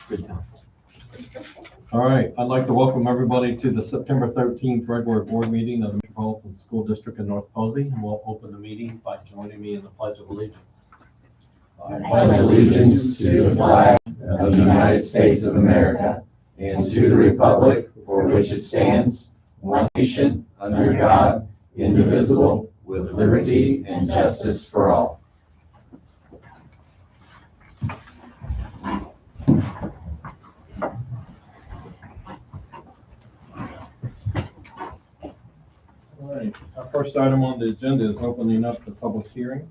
Good time. All right, I'd like to welcome everybody to the September 13th regular board meeting of the Metropolitan School District in North Posey, and we'll open the meeting by joining me in the Pledge of Allegiance. I pledge allegiance to the flag of the United States of America and to the republic for which it stands, one nation, under God, indivisible, with liberty and justice for all. All right, our first item on the agenda is opening up the public hearing.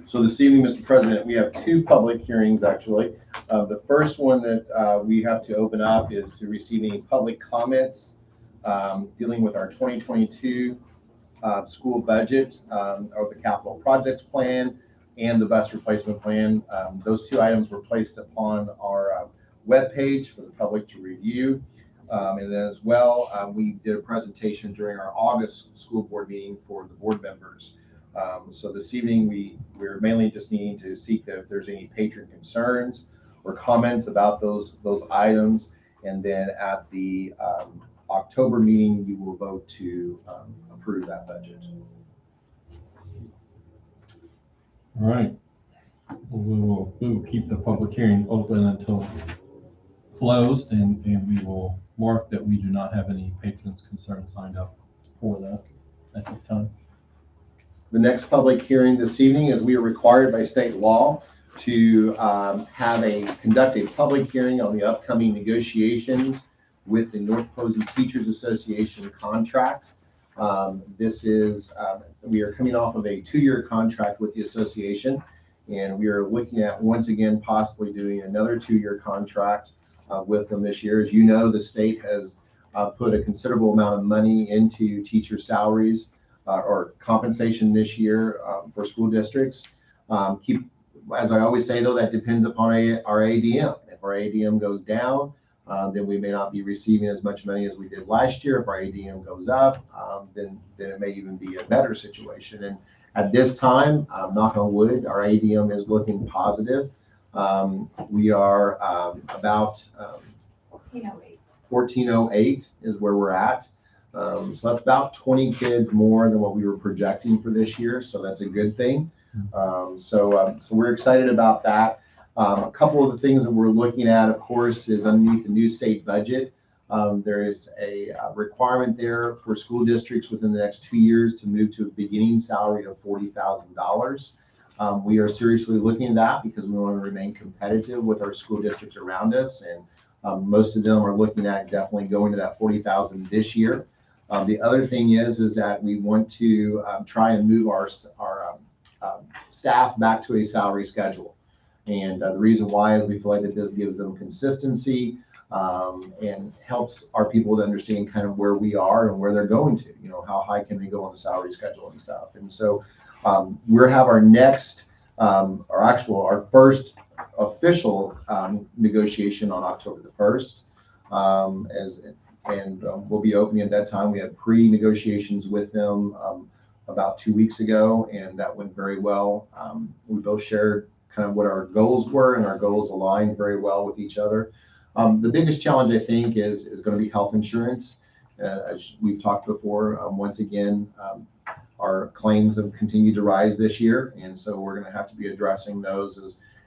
So this evening, Mr. President, we have two public hearings, actually. The first one that we have to open up is to receive any public comments dealing with our 2022 school budget or the capital projects plan and the bus replacement plan. Those two items were placed upon our webpage for the public to review. And then as well, we did a presentation during our August school board meeting for the board members. So this evening, we're mainly just needing to seek that if there's any patron concerns or comments about those items. And then at the October meeting, you will vote to approve that budget. All right, we will keep the public hearing open until closed, and we will mark that we do not have any patrons' concerns signed up for that at this time. The next public hearing this evening is we are required by state law to conduct a public hearing on the upcoming negotiations with the North Posey Teachers Association contract. We are coming off of a 2-year contract with the association, and we are looking at once again possibly doing another 2-year contract with them this year. As you know, the state has put a considerable amount of money into teacher salaries or compensation this year for school districts. As I always say, though, that depends upon our ADM. If our ADM goes down, then we may not be receiving as much money as we did last year. If our ADM goes up, then it may even be a better situation. And at this time, knock on wood, our ADM is looking positive. We are about 1408 is where we're at. So that's about 20 kids more than what we were projecting for this year. So that's a good thing. So we're excited about that. A couple of the things that we're looking at, of course, is underneath the new state budget. There is a requirement there for school districts within the next 2 years to move to a beginning salary of $40,000. We are seriously looking at that because we want to remain competitive with our school districts around us. And most of them are looking at definitely going to that $40,000 this year. The other thing is that we want to try and move our staff back to a salary schedule. And the reason why is we feel like that this gives them consistency and helps our people to understand kind of where we are and where they're going to, how high can they go on the salary schedule and stuff. And so we'll have our next, our first official negotiation on October the 1st. We'll be opening at that time. We had pre-negotiations with them about 2 weeks ago, and that went very well. We both shared kind of what our goals were, and our goals aligned very well with each other. The biggest challenge, I think, is going to be health insurance. As we've talked before, once again, our claims have continued to rise this year, and so we're going to have to be addressing those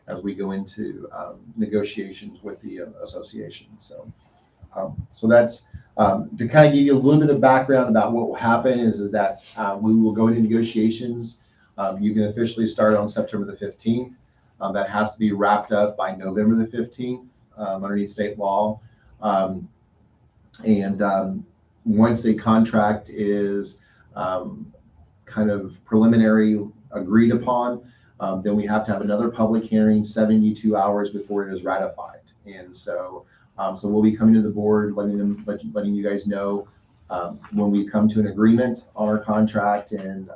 as we go into negotiations with the association. So that's to kind of give you a little bit of background about what will happen is that we will go into negotiations. You can officially start on September the 15th. That has to be wrapped up by November the 15th underneath state law. Once a contract is kind of preliminary agreed upon, then we have to have another public hearing 72 hours before it is ratified. And so we'll be coming to the board, letting you guys know when we come to an agreement on our contract, and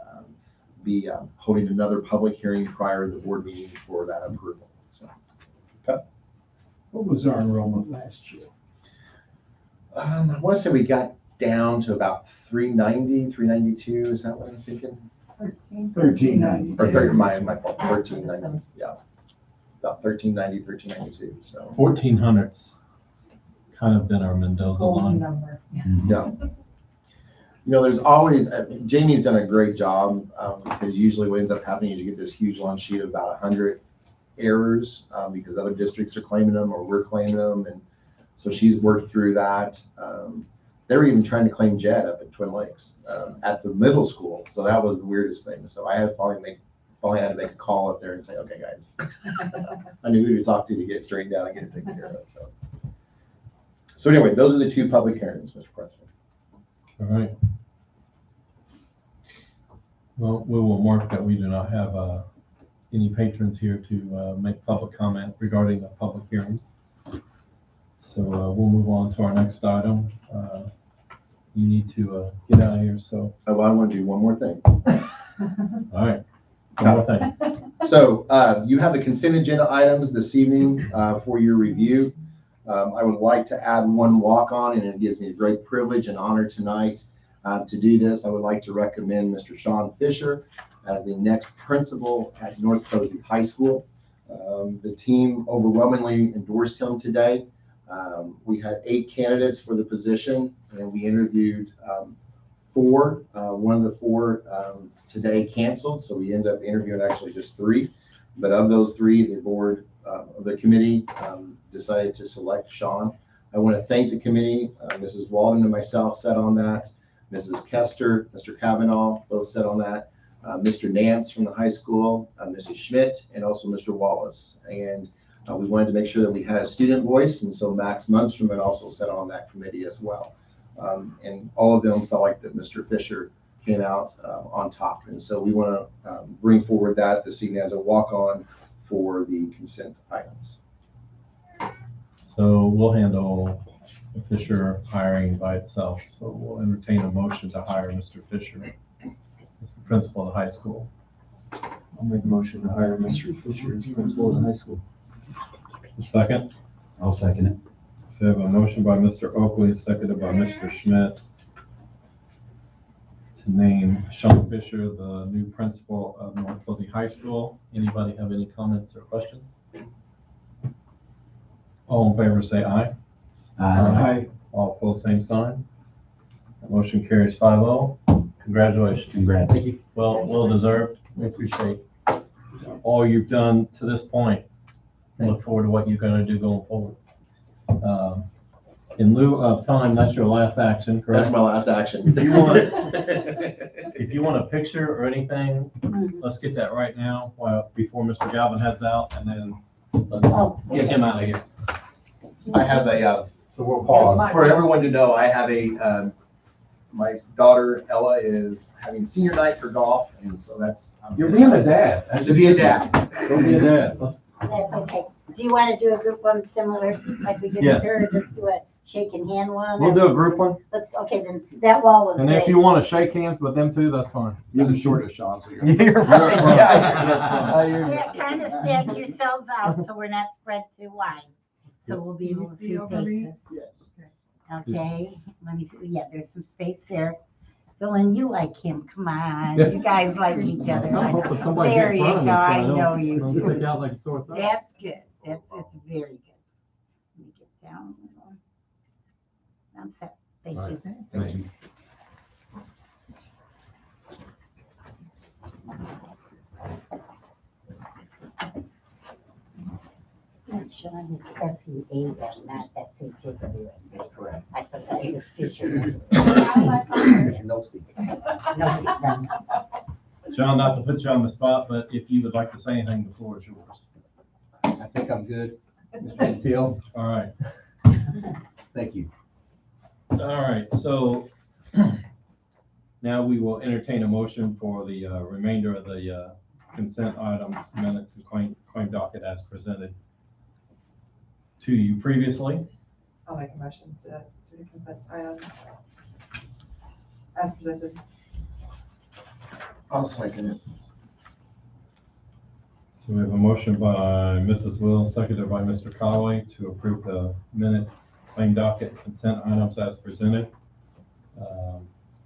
be holding another public hearing prior to the board meeting for that approval. So, okay. What was our enrollment last year? I want to say we got down to about 390, 392. Is that what I'm thinking? 1390. Or 30, my fault, 1390. Yeah. about 1390, 1392. So 1400's kind of been our Mendoza Golden line. number. yeah. There's always, Jamie's done a great job, because usually what ends up happening is you get this huge long sheet of about 100 errors, because other districts are claiming them or we're claiming them. And so she's worked through that. They were even trying to claim Jet up at Twin Lakes, at the middle school. So that was the weirdest thing. So I had finally had to make a call up there and say, okay, guys, I knew who to talk to get it straightened out and get it taken care of. So anyway, those are the two public hearings, Mr. President. All right. Well, we will mark that we do not have any patrons here to make public comment regarding the public hearings. So we'll move on to our next item. You need to get out of here, so. Oh, I want to do one more thing. All right. One more thing. So you have the consent agenda items this evening for your review. I would like to add one walk-on, and it gives me a great privilege and honor tonight to do this. I would like to recommend Mr. Sean Fisher as the next principal at North Posey High School. The team overwhelmingly endorsed him today. We had 8 candidates for the position, and we interviewed 4. One of the 4 today canceled, so we ended up interviewing actually just 3. But of those 3, the board of the committee decided to select Sean. I want to thank the committee. Mrs. Walden and myself sat on that. Mrs. Kester, Mr. Kavanaugh both sat on that. Mr. Nance from the high school, Mrs. Schmidt, and also Mr. Wallace. And we wanted to make sure that we had a student voice, and so Max Munstrom had also sat on that committee as well. And all of them felt like that Mr. Fisher came out on top. And so we want to bring forward that this evening as a walk-on for the consent items. So we'll handle the Fisher hiring by itself. So we'll entertain a motion to hire Mr. Fisher as the principal of the high school. I'll make a motion to hire Mr. Fisher as principal of the high school. A second? I'll second it. So we have a motion by Mr. Oakley, seconded by Mr. Schmidt to name Sean Fisher the new principal of North Posey High School. Anybody have any comments or questions? All in favor say aye. Aye. All opposed, same sign. That motion carries 5-0. Congratulations. Congrats. Well deserved. We appreciate all you've done to this point. Look forward to what you're going to do going forward. In lieu of time, that's your last action, correct? That's my last action. If you want a picture or anything, let's get that right now before Mr. Galvin heads out, and then let's get him out of here. I have So we'll pause. for everyone to know, I have my daughter Ella is having senior night for golf, and so that's You're being a dad. to be a dad. Go be a dad. That's okay. Do you want to do a group one similar like we did Yes. with her, or just do a shake and hand one? We'll do a group one, Okay, then that wall was and great. if you want to shake hands with them too, that's fine. You're the shortest, Sean, so you're. You're right. Yeah, kind of stack yourselves out so we're not spread too wide. So we'll be able to see faces. Yes. Okay, let me see. Yeah, there's some space there. Dylan, you like him. Come on. You guys like each other. I'm hoping somebody There get you in front of go. me, so I don't- know you don't do. stick out like a sore thumb. That's good. It's very good. Let me get down. I'm set. Thank All you. Thank you. Not Sean, it's S-E-A-N, not S-H-A-W-N. That's correct. I thought that was Fisher. No secret. No, secret. John, not to put you on the spot, but if you would like to say anything, the floor is yours. I think I'm good. Mr. Teal, All right. thank you. All right, so now we will entertain a motion for the remainder of the consent items, minutes, and claim docket as presented to you previously. I'll make a motion to do the consent items as presented. I'll second it. So we have a motion by Mrs. Will, seconded by Mr. Callaway to approve the minutes, claim docket, consent items as presented.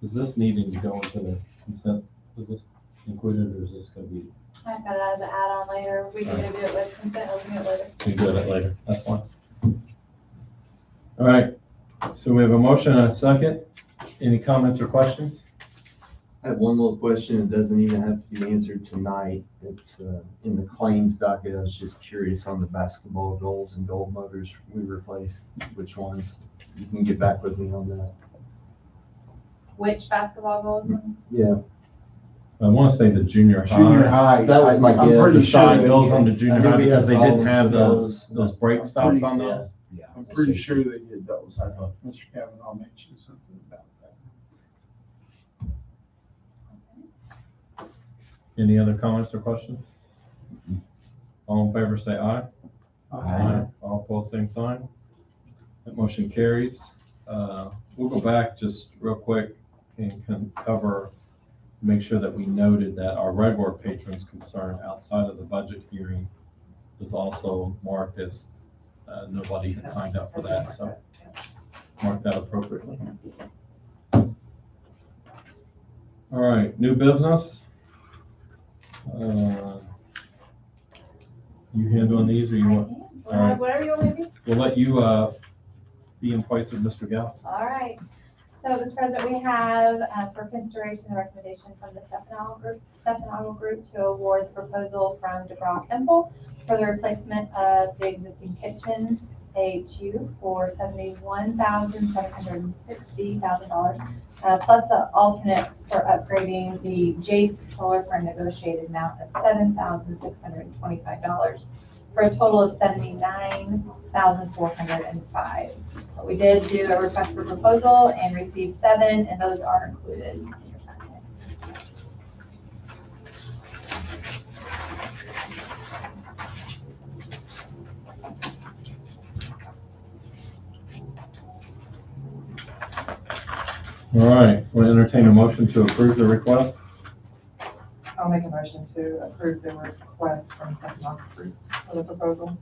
Is this needing to go into the consent? Is this included, or is this going to be I've got it as an add-on later. We can either do it with consent or we can do it later. We can do that later, that's fine. All right, so we have a motion and a second. Any comments or questions? I have one little question. It doesn't even have to be answered tonight. It's in the claims docket. I was just curious on the basketball goals and goal motors we replaced. Which ones? You can get back with me on that. Which basketball goals? Yeah. I want to say the junior Junior high. high. That was my I'm guess. pretty The sure side they goes did. on the junior I knew high we had because they didn't problems have with those break stops on Yeah. those. Yeah. I'm pretty sure they did those. I thought Mr. Kavanaugh mentioned something about that. Any other comments or questions? All in favor, say aye. Aye. All opposed, same sign. That motion carries. We'll go back just real quick and can cover, make sure that we noted that our regular patrons concern outside of the budget hearing is also marked as nobody had signed up for that, so mark that appropriately. All right, new business. You handling these or you want? All right. Whatever you want me to do. We'll let you be in place of Mr. Gal. All right. So, Mr. President, we have for consideration the recommendation from the Stefano Group to award the proposal from DeBrock Emple for the replacement of the existing kitchen AHU for $71,760,000, plus the alternate for upgrading the Jace controller for a negotiated amount of $7,625 for a total of $79,405. We did do a request for proposal and received 7, and those are included in your packet. All right, we'll entertain a motion to approve the request. I'll make a motion to approve the request from Stefano Group for the proposal.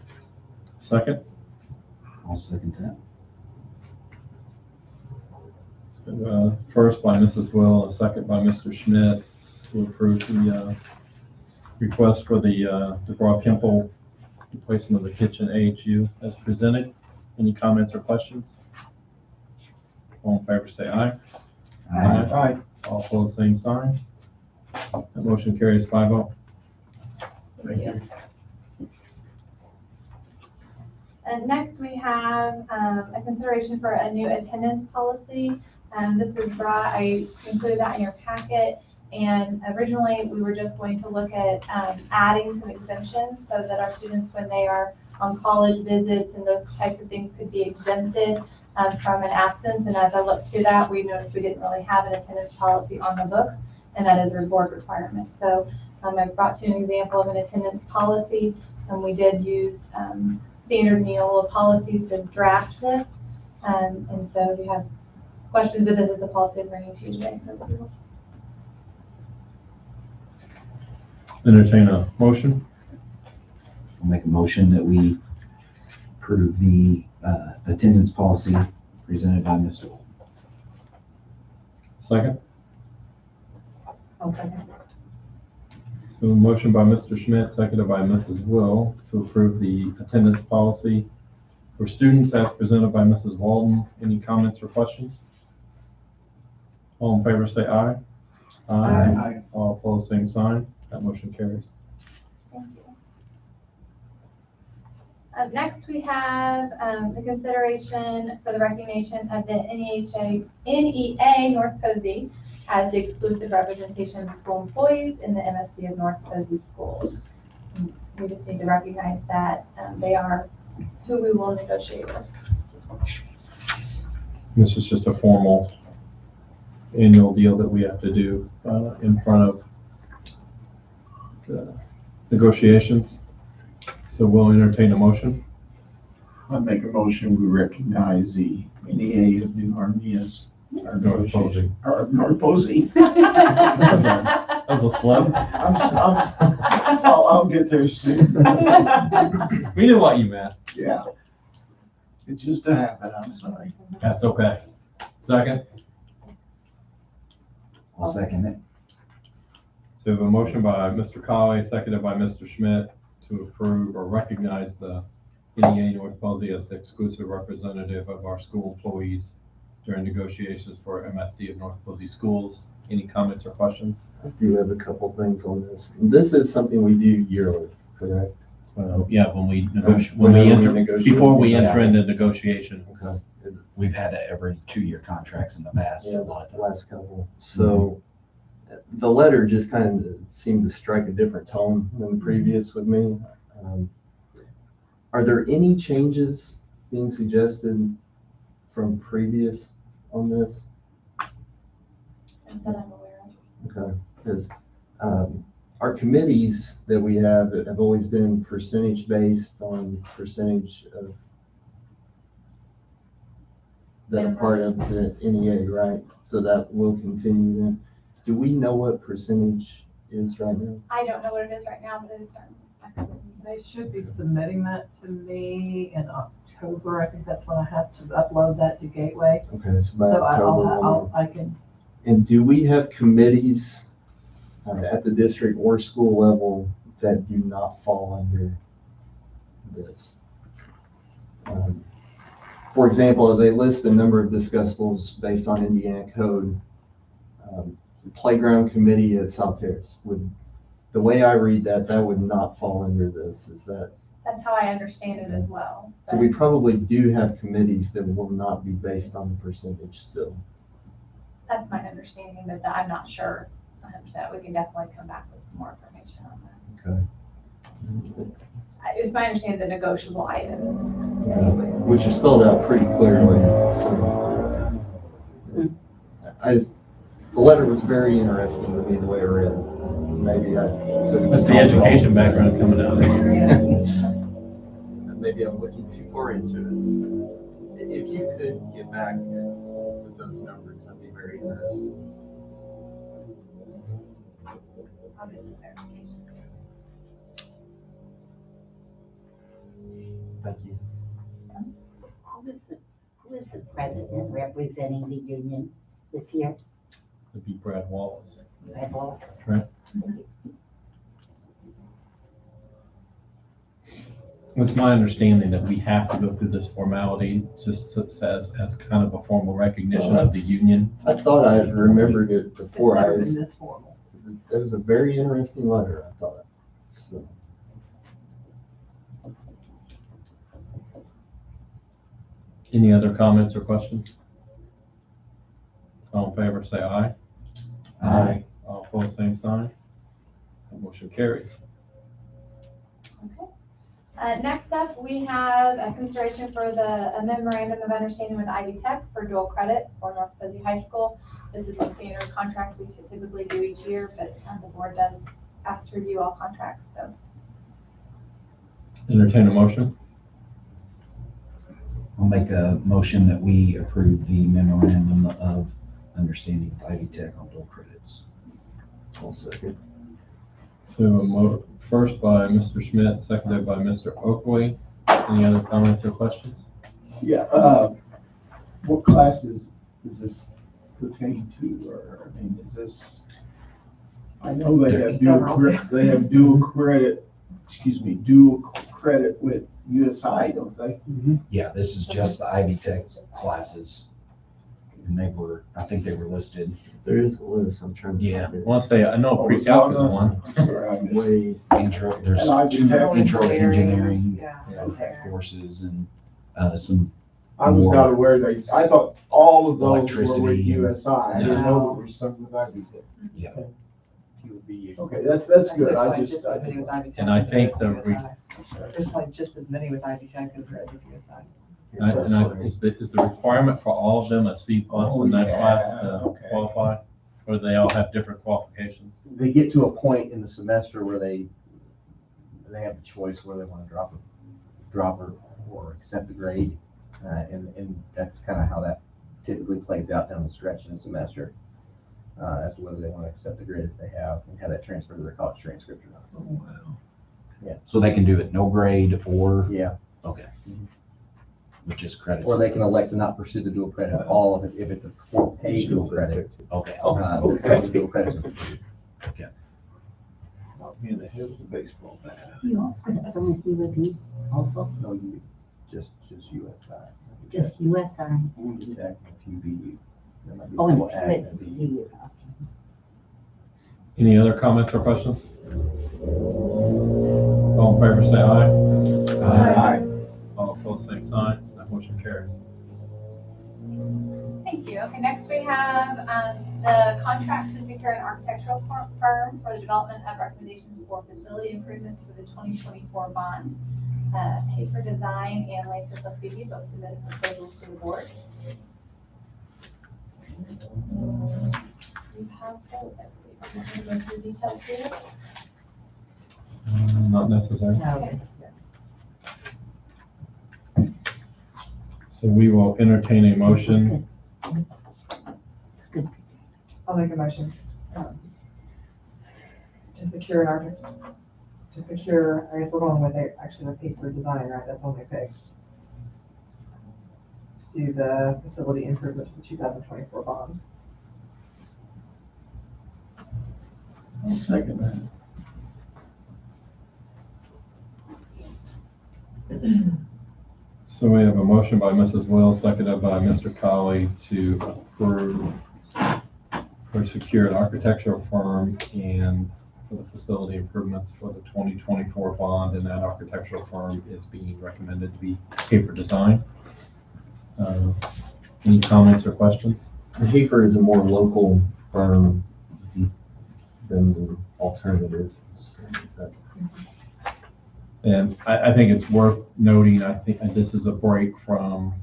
Second. I'll second that. So, first by Mrs. Will, a second by Mr. Schmidt to approve the request for the DeBrock Kemple replacement of the kitchen AHU as presented. Any comments or questions? All in favor, say aye. Aye. All opposed, same sign. That motion carries 5-0. Thank you. And next we have a consideration for a new attendance policy. This was brought, I included that in your packet. And originally we were just going to look at adding some exemptions so that our students, when they are on college visits and those types of things, could be exempted from an absence. And as I looked to that, we noticed we didn't really have an attendance policy on the books, and that is a board requirement. So I brought to you an example of an attendance policy, and we did use standard Neola policies to draft this. And so if you have questions, but this is the policy I'm bringing to you today. Entertain a motion. I'll make a motion that we approve the attendance policy presented by Mr. Wall. Second. I'll second. So a motion by Mr. Schmidt, seconded by Mrs. Will to approve the attendance policy for students as presented by Mrs. Walden. Any comments or questions? All in favor, say aye. Aye. All opposed, same sign. That motion carries. Thank you. Next, we have the consideration for the recognition of the NEA North Posey as the exclusive representation of school employees in the MSD of North Posey schools. And we just need to recognize that they are who we will negotiate with. This is just a formal annual deal that we have to do in front of the negotiations. So we'll entertain a motion. I'll make a motion, we recognize the NEA of New Harmony as our North Posey. Or North Posey. That was a slip. I'll get there soon. We knew what you meant. Yeah. It's just a habit, I'm sorry. That's okay. Second. I'll second it. So we have a motion by Mr. Conway, seconded by Mr. Schmidt to approve or recognize the NEA North Balsy as the exclusive representative of our school employees during negotiations for MSD of North Balsy Schools. Any comments or questions? I do have a couple things on this. This is something we do yearly, correct? Yeah, when we negotiate, negotiate. before we enter into negotiation. Okay. We've had it every 2-year contracts in the past, a Yeah, lot of times. last couple. So the letter just kind of seemed to strike a different tone than the previous with me. Are there any changes being suggested from previous on this? That I'm aware of. Okay, because our committees that we have always been percentage based on percentage of that are part of the NEA, right? So that will continue then. Do we know what percentage is right now? I don't know what it is right now, but it is starting. They should be submitting that to me in October. I think that's when I have to upload that to Gateway. Okay, so by So October. I can, And do we have committees at the district or school level that do not fall under this? For example, they list a number of discussables based on Indiana code. The playground committee at South Terrace would, the way I read that, that would not fall under this. Is that? That's how I understand it as well. So we probably do have committees that will not be based on the percentage still. That's my understanding, but I'm not sure 100%. We can definitely come back with some more information on that. Okay. It's my understanding the negotiable items. Which are spelled out pretty clearly. So the letter was very interesting to me the way I read it. Maybe That's the education background coming out. Maybe I'm looking too far into it. If you could get back with those numbers, I'd be very interested. Thank you. Who is the president representing the union this year? It'd be Brad Wallace. Brad Wallace? Right. It's my understanding that we have to go through this formality just as kind of a formal recognition of the union. I thought I had remembered it before. it's never been this formal. It was a very interesting letter, I thought. So. Any other comments or questions? All in favor, say aye. Aye. All opposed, same sign. That motion carries. Okay. Next up, we have a consideration for a memorandum of understanding with Ivy Tech for dual credit for North Fuzzy High School. This is a standard contract we typically do each year, but the board does ask to review all contracts, so. Entertain a motion. I'll make a motion that we approve the memorandum of understanding with Ivy Tech on dual credits. I'll second. So first by Mr. Schmidt, seconded by Mr. Oakley. Any other comments or questions? Yeah, what classes does this pertain to, or, I mean, is this, I know they have dual credit with USI, don't they? Yeah, this is just the Ivy Tech classes. And I think they were listed. There is a list. I'm trying to. Yeah. find I it. want to say, I know pre-calc is one. Sorry, I missed it. Way. There's And Ivy two Tech. intro to engineering Yeah. courses and some, I was not aware I thought all of those were with Electricity. USI. I didn't know there was some with Ivy Tech. yeah. Okay, that's good. I There's just, probably just as many with Ivy Tech And I as think there the is with USI. There's probably just as many with Ivy Tech as there is with USI. Is the requirement for all of them a C plus in that class to qualify? Or do they all have different qualifications? They get to a point in the semester where they have the choice whether they want to drop or accept the grade. And that's kind of how that typically plays out down the stretch in a semester, as to whether they want to accept the grade that they have and have that transfer to their college transcript or not. Oh, wow. So they can do it no grade or, Yeah, okay. With just credits. or they can elect to not pursue the dual credit at all if it's a full paid dual credit. Okay. So the dual credits are free. And ahead of the baseball bat. You also have someone see with you also, No, you, just USI. just USI. We act in PBU. There might be Oh, and people acting in PBU. you. Any other comments or questions? All in favor, say aye. Aye. All opposed, same sign. That motion carries. Thank you. Okay, next we have the contract to secure an architectural firm for the development of recommendations for facility improvements for the 2024 bond. Paper design and Lancer plus BB both submitted proposals to the board. You have those, I believe. I'm going to go through details here. Not necessary. No. So we will entertain a motion. It's good. I'll make a motion. To secure an architect, to secure, I guess we're going with it, actually the paper design, right, that's only picked. To do the facility improvements for the 2024 bond. I'll second that. So we have a motion by Mrs. Wells, seconded by Mr. Colley to approve or secure an architectural firm and for the facility improvements for the 2024 bond, and that architectural firm is being recommended to be Paper Design. Any comments or questions? Hafer is a more local firm than the alternative. So that- And I think it's worth noting, I think this is a break from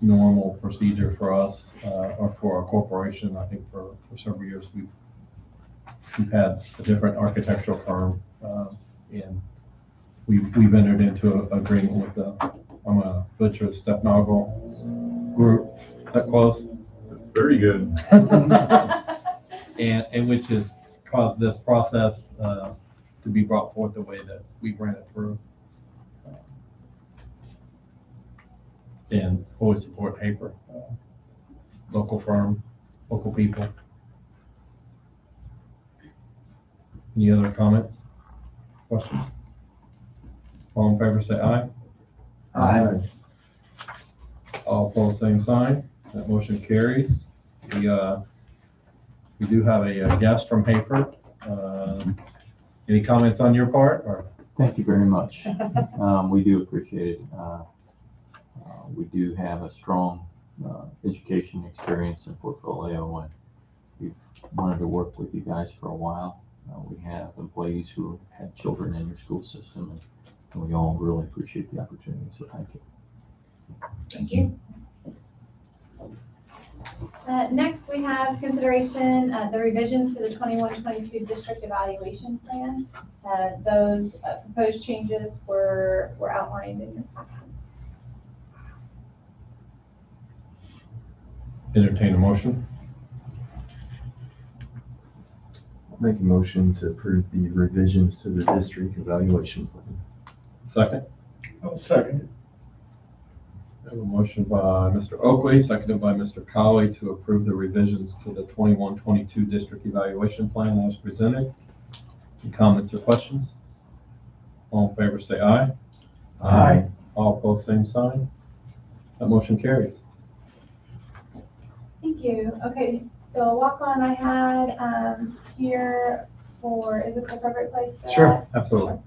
normal procedure for us, or for our corporation. I think for several years, we've had a different architectural firm, and we've entered into an agreement with the, I'm gonna butcher Stepnoggle Group. Is that close? It's very good. And which has caused this process, to be brought forth the way that we ran it through. And always support Hafer, local firm, local people. Any other comments, questions? All in favor, say aye. Aye. All opposed, same sign. That motion carries. We do have a guest from Hafer. Any comments on your part, or? Thank you very much. We do appreciate it. We do have a strong education experience and portfolio, and we've wanted to work with you guys for a while. We have employees who have children in your school system, and we all really appreciate the opportunity, so thank you. Thank you. Next, we have consideration the revisions to the 21-22 district evaluation plan. Those proposed changes were outlined in your packet. Entertain a motion. I'll make a motion to approve the revisions to the district evaluation plan. Second. I'll second it. I have a motion by Mr. Oakley, seconded by Mr. Colley to approve the revisions to the 21-22 district evaluation plan as presented. Any comments or questions? All in favor, say aye. Aye. All opposed, same sign. That motion carries. Thank you. Okay, so a walk-on I had here for, is this the appropriate place for that? Absolutely.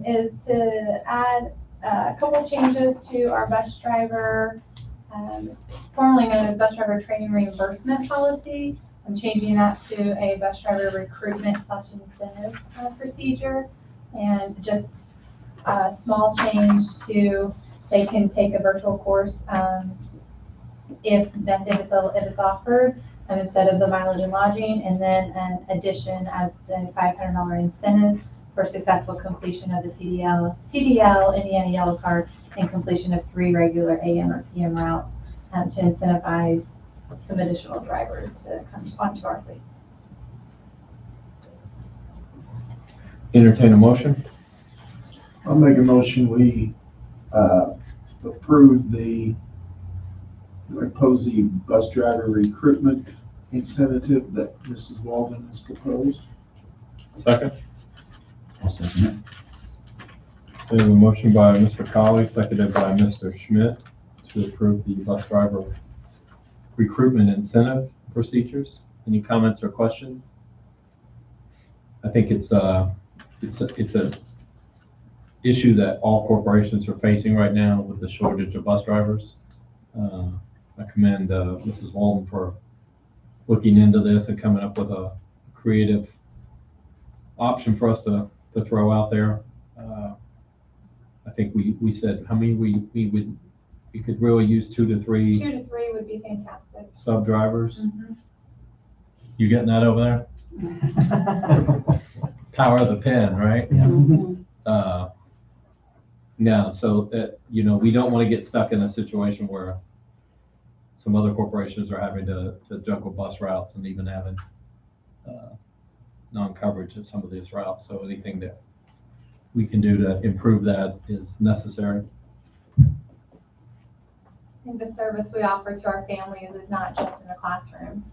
Is to add a couple changes to our bus driver, formerly known as bus driver training reimbursement policy. I'm changing that to a bus driver recruitment / incentive procedure, and just a small change to they can take a virtual course if it's offered, instead of the mileage and lodging, and then an addition as the $500 incentive for successful completion of the CDL Indiana Yellow Card and completion of 3 regular AM or PM routes to incentivize some additional drivers to come onto our fleet. Entertain a motion. I'll make a motion, we approve the Posey bus driver recruitment incentive that Mrs. Walden has proposed. Second. second it. We have a motion by Mr. Colley, seconded by Mr. Schmidt to approve the bus driver recruitment incentive procedures. Any comments or questions? I think it's a issue that all corporations are facing right now with the shortage of bus drivers. I commend Mrs. Walden for looking into this and coming up with a creative option for us to throw out there. I think we said how many we could really use 2 to 3 2 to 3 would be fantastic. sub drivers. Mhm. You getting that over there? Power of the pen, right? Yeah, so that, we don't want to get stuck in a situation where some other corporations are having to juggle bus routes and even having non-coverage of some of these routes. So anything that we can do to improve that is necessary. I think the service we offer to our families is not just in the classroom.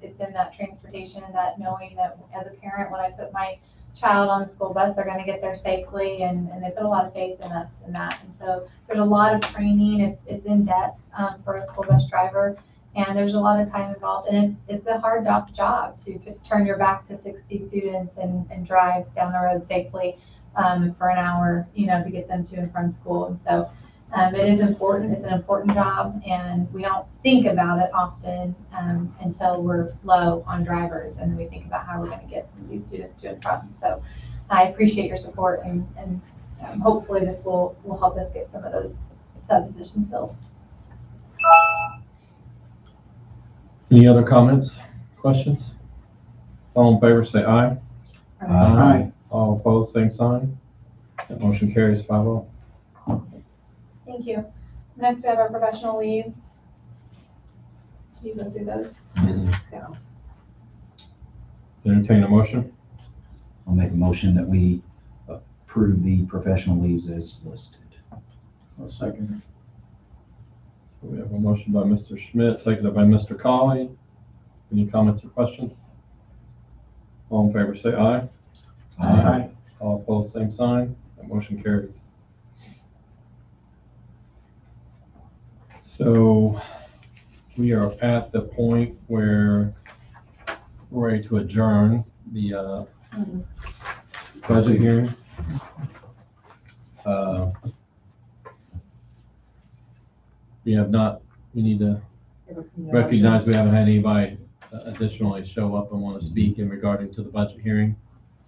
It's in that transportation, that knowing that as a parent, when I put my child on the school bus, they're going to get there safely, and they put a lot of faith in us in that. And so there's a lot of training. It's in depth for a school bus driver, and there's a lot of time involved. And it's a hard job to turn your back to 60 students and drive down the road safely for an hour, to get them to and from school. And so it is important. It's an important job, and we don't think about it often until we're low on drivers, and then we think about how we're going to get some of these students to and from. So I appreciate your support, and hopefully this will help us get some of those sub positions filled. Any other comments, questions? All in favor, say aye. Aye. All opposed, same sign. That motion carries 5-0. Thank you. Next, we have our professional leaves. Do you go through those? Mm-hmm. Entertain a motion. I'll make a motion that we approve the professional leaves as listed. So second. So we have a motion by Mr. Schmidt, seconded by Mr. Colley. Any comments or questions? All in favor, say aye. Aye. All opposed, same sign. That motion carries. So we are at the point where we're ready to adjourn the budget hearing. We need to recognize we haven't had anybody additionally show up and want to speak in regarding to the budget hearing.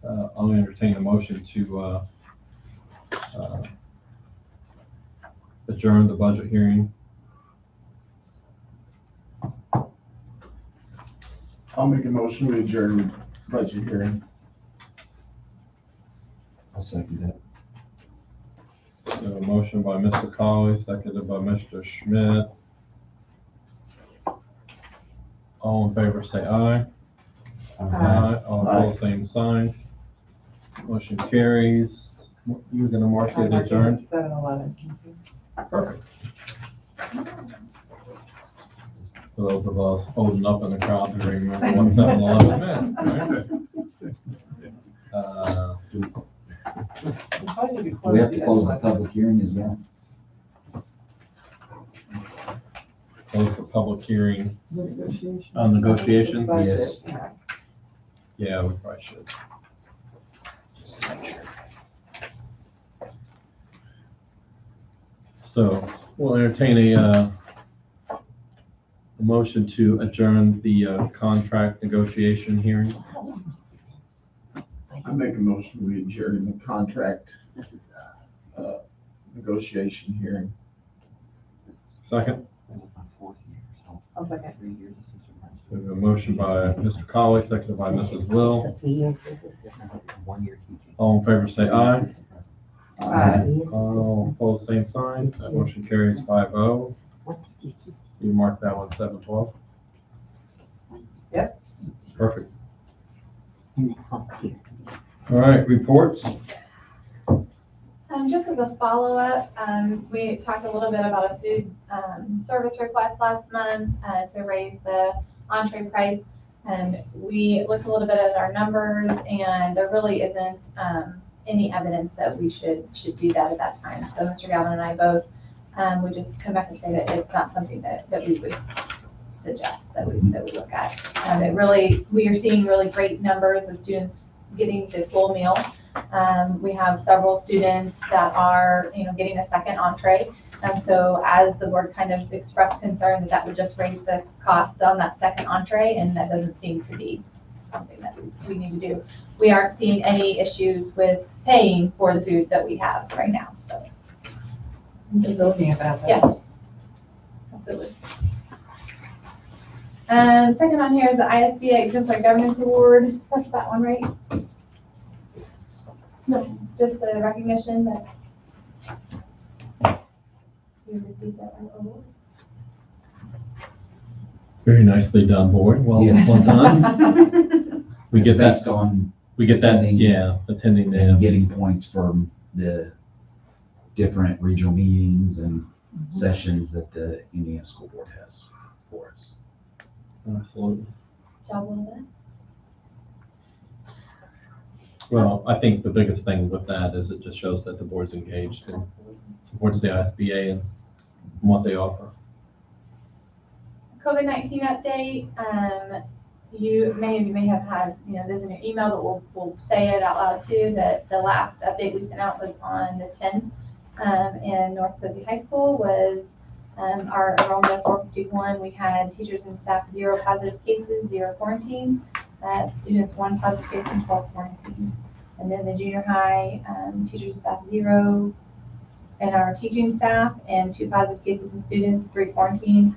I'll entertain a motion to adjourn the budget hearing. I'll make a motion to adjourn the budget hearing. I'll second that. We have a motion by Mr. Colley, seconded by Mr. Schmidt. All in favor, say aye. Aye. All opposed, same sign. Motion carries. You're gonna mark it adjourned? 7-11. Perfect. For those of us old enough in the crowd to remember what 7-11 meant, right? Do we have to close the public hearing as well? Close the public hearing The negotiations. on negotiations? Budget, Yes. yeah. Yeah, we probably should. Just to make sure. So we'll entertain a motion to adjourn the contract negotiation hearing. I make a motion we adjourn the contract negotiation hearing. Second, I'll second. we have a motion by Mr. Colley, seconded by Mrs. Will. So 3 years, this is 1 year teaching. All in favor, say aye. Aye. All opposed, same sign. That motion carries 5-0. What did you keep? So you mark that one 7-12? Yep. Perfect. And that's all clear. All right, reports. Just as a follow-up, we talked a little bit about a food service request last month to raise the entree price. We looked a little bit at our numbers, and there really isn't any evidence that we should do that at that time. So Mr. Galvin and I both would just come back and say that it's not something that we would suggest that we look at. It really, we are seeing really great numbers of students getting the full meal. We have several students that are, getting a second entree. So as the board kind of expressed concern that would just raise the cost on that second entree, and that doesn't seem to be something that we need to do. We aren't seeing any issues with paying for the food that we have right now, so. I'm just looking at that. Yeah. Absolutely. Second on here is the ISBA Exemplary Governance Award. That's that one, right? No, just a recognition that you received that award. Very nicely done, board. Well, Yeah. well done. We get Based that, on we get that, attending- yeah, attending and the, getting points from the different regional meetings and sessions that the Indiana School Board has for us. absolutely. Job well done. Well, I think the biggest thing with that is it just shows that the board's engaged and supports the ISBA and what they offer. COVID-19 update. You may have had, this in your email, but we'll say it out loud too, that the last update we sent out was on the 10th. In North Posey High School was our enrollment of 451. We had teachers and staff 0 positive cases, 0 quarantine. Students 1 positive case and 12 quarantine. And then the junior high, teachers and staff 0 in our teaching staff, and 2 positive cases in students, 3 quarantine.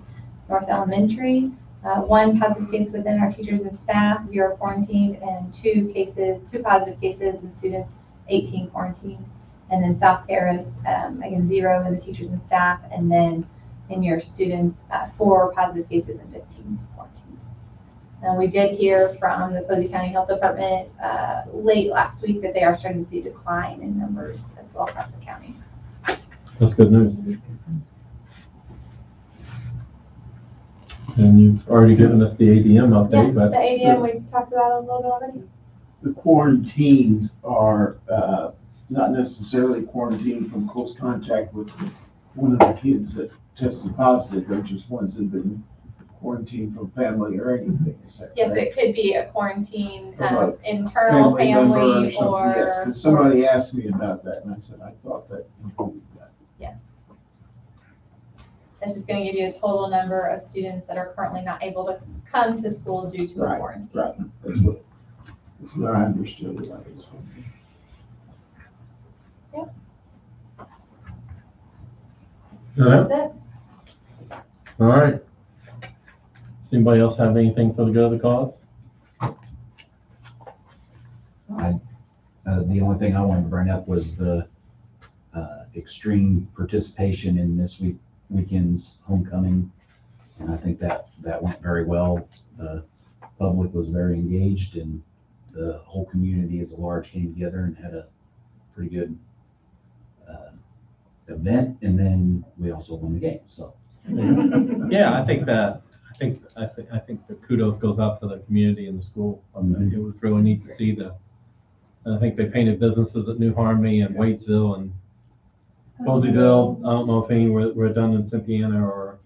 North Elementary, 1 positive case within our teachers and staff, 0 quarantined, and 2 positive cases in students, 18 quarantined. And then South Terrace, again, 0 in the teachers and staff, and then in your students, 4 positive cases and 15 quarantined. Now, we did hear from the Posey County Health Department late last week that they are starting to see a decline in numbers as well across the county. That's good news. And you've already given us the ADM Yeah, update, but the ADM, we talked about it a little bit already. The quarantines are not necessarily quarantined from close contact with one of the kids that tested positive. They're just ones that have been quarantined from family or anything. Is that Yes, correct? it could be a quarantine, From a internal member family something, or. yes, 'cause somebody asked me about that, and I said, I thought that included that. It's just gonna give you a total number of students that are currently not able to come to school due to a Right, quarantine. right. That's what I understood about this one. all That's it. right. Does anybody else have anything for the good of the cause? The only thing I wanted to bring up was the extreme participation in this weekend's homecoming. And I think that went very well. The public was very engaged, and the whole community as a large came together and had a pretty good event. And then we also won the game, so. Yeah, I think the kudos goes out to the community and the school. It was really neat to see I think they painted businesses at New Harmony and Waitsville and Poseyville. I don't know if any were done in Cynthiana or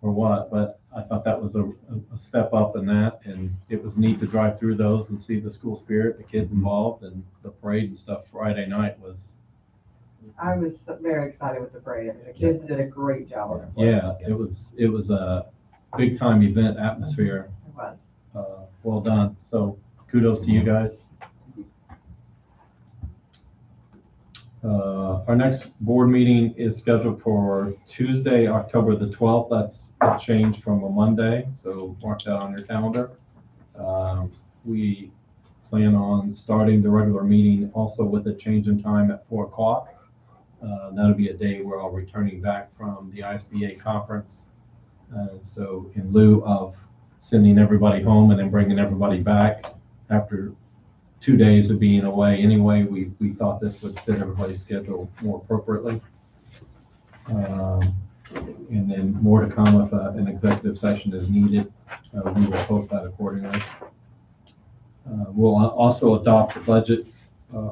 what, but I thought that was a step up in that, and it was neat to drive through those and see the school spirit, the kids involved, and the parade and stuff Friday night was. I was very excited with the parade. I mean, the kids did a great job on it. Yeah, it was a big time event atmosphere. It was. Well done. So kudos to you guys. Our next board meeting is scheduled for Tuesday, October the 12th. That's a change from a Monday, so mark that on your calendar. We plan on starting the regular meeting also with a change in time at 4 o'clock. That'll be a day we're all returning back from the ISBA conference. So in lieu of sending everybody home and then bringing everybody back after 2 days of being away anyway, we thought this would fit everybody's schedule more appropriately. And then more to come if an executive session is needed. We will post that accordingly. We'll also adopt the budget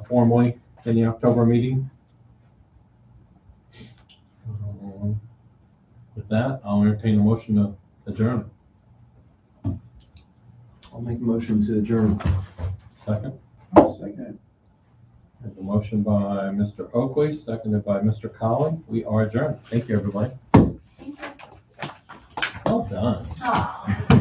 formally in the October meeting. With that, I'll entertain a motion to adjourn. I'll make a motion to adjourn. Second. Second. There's a motion by Mr. Oakley, seconded by Mr. Colley. We are adjourned. Thank you, everybody. Well done. Oh.